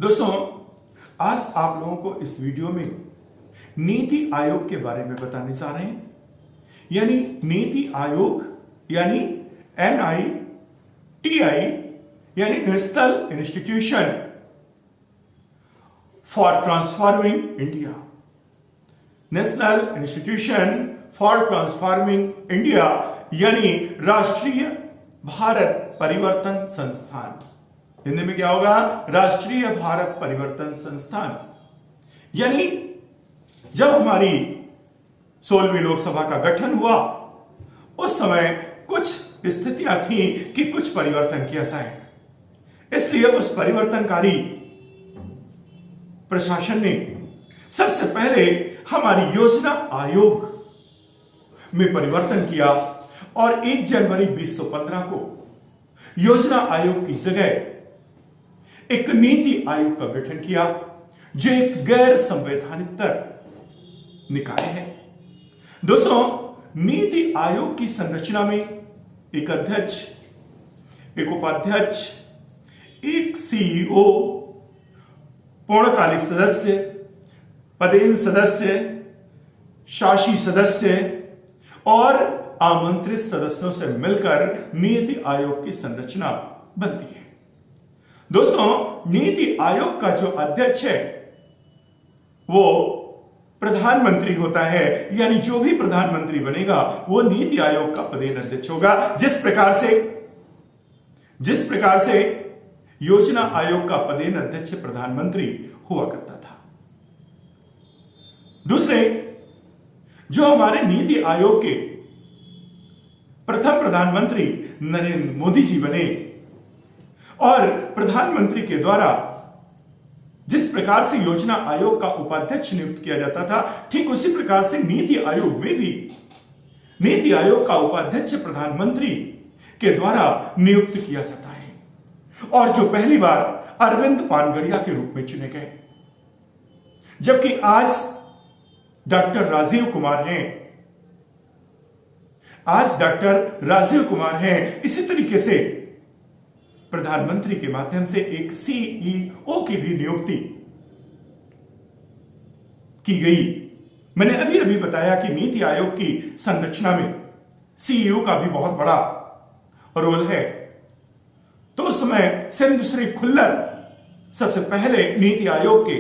दोस्तों, आज आप लोगों को इस वीडियो में नीति आयोग के बारे में बताने जा रहे हैं। यानी नीति आयोग यानी NITI यानी national institution for transforming India. National institution for transforming India यानी राष्ट्रीय भारत परिवर्तन संस्थान। हिंदी में क्या होगा? राष्ट्रीय भारत परिवर्तन संस्थान। यानी जब हमारी 16वीं लोकसभा का गठन हुआ उस समय कुछ स्थितियां थी कि कुछ परिवर्तन किया जाए, इसलिए उस परिवर्तनकारी प्रशासन ने सबसे पहले हमारी योजना आयोग में परिवर्तन किया और 1 जनवरी 2015 को योजना आयोग की जगह एक नीति आयोग का गठन किया, जो एक गैर संवैधानिक निकाय है। दोस्तों, नीति आयोग की संरचना में एक अध्यक्ष, एक उपाध्यक्ष, एक CEO, पूर्णकालिक सदस्य, पदेन सदस्य, शासी सदस्य और आमंत्रित सदस्यों से मिलकर नीति आयोग की संरचना बनती है। दोस्तों, नीति आयोग का जो अध्यक्ष है वो प्रधानमंत्री होता है। यानी जो भी प्रधानमंत्री बनेगा वो नीति आयोग का पदेन अध्यक्ष होगा। जिस प्रकार से योजना आयोग का पदेन अध्यक्ष प्रधानमंत्री हुआ करता था। दूसरे, जो हमारे नीति आयोग के प्रथम प्रधानमंत्री नरेंद्र मोदी जी बने और प्रधानमंत्री के द्वारा जिस प्रकार से योजना आयोग का उपाध्यक्ष नियुक्त किया जाता था, ठीक उसी प्रकार से नीति आयोग में भी नीति आयोग का उपाध्यक्ष प्रधानमंत्री के द्वारा नियुक्त किया जाता है। और जो पहली बार अरविंद पानगड़िया के रूप में चुने गए, जबकि आज डॉक्टर राजीव कुमार हैं। इसी तरीके से प्रधानमंत्री के माध्यम से एक CEO की भी नियुक्ति की गई। मैंने अभी बताया कि नीति आयोग की संरचना में CEO का भी बहुत बड़ा रोल है। तो उस समय सिंधुश्री खुल्लर सबसे पहले नीति आयोग के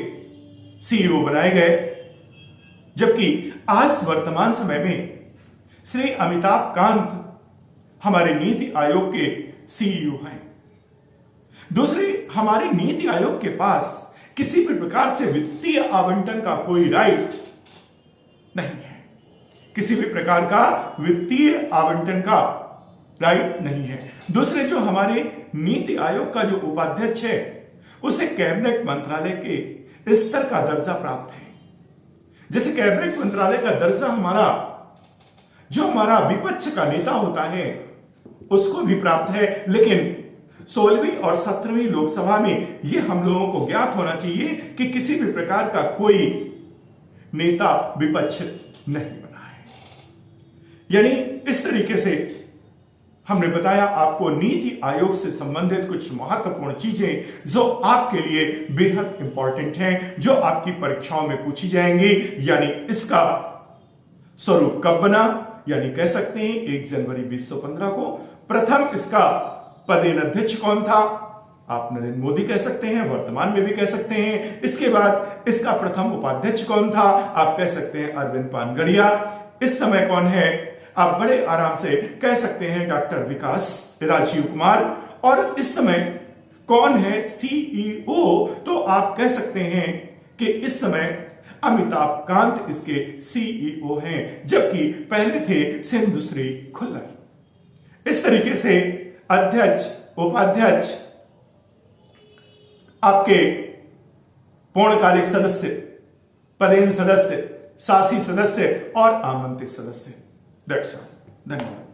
CEO बनाए गए, जबकि आज वर्तमान समय में श्री अमिताभ कांत हमारे नीति आयोग के CEO हैं। दूसरे, हमारे नीति आयोग के पास किसी भी प्रकार से वित्तीय आवंटन का कोई राइट नहीं है। किसी भी प्रकार का वित्तीय आवंटन का राइट नहीं है। दूसरे, जो हमारे नीति आयोग का जो उपाध्यक्ष है उसे कैबिनेट मंत्रालय के स्तर का दर्जा प्राप्त है। जैसे कैबिनेट मंत्रालय का दर्जा हमारा विपक्ष का नेता होता है उसको भी प्राप्त है, लेकिन 16वीं और 17वीं लोकसभा में यह हम लोगों को ज्ञात होना चाहिए कि किसी भी प्रकार का कोई नेता विपक्ष नहीं बना है। यानी इस तरीके से हमने बताया आपको नीति आयोग से संबंधित कुछ महत्वपूर्ण चीजें जो आपके लिए बेहद इंपॉर्टेंट हैं, जो आपकी परीक्षाओं में पूछी जाएंगी। यानी इसका स्वरूप कब बना, यानी कह सकते हैं 1 जनवरी 2015 को। प्रथम इसका पदेन अध्यक्ष कौन था? आप नरेंद्र मोदी कह सकते हैं, वर्तमान में भी कह सकते हैं। इसके बाद इसका प्रथम उपाध्यक्ष कौन था? आप कह सकते हैं अरविंद पानगड़िया। इस समय कौन है? आप बड़े आराम से कह सकते हैं डॉक्टर राजीव कुमार। और इस समय कौन है CEO? तो आप कह सकते हैं कि इस समय अमिताभ कांत इसके CEO हैं, जबकि पहले थे सिंधुश्री खुल्लर। इस तरीके से अध्यक्ष, उपाध्यक्ष, आपके पूर्णकालिक सदस्य, पदेन सदस्य, शासी सदस्य और आमंत्रित सदस्य। That's all. धन्यवाद।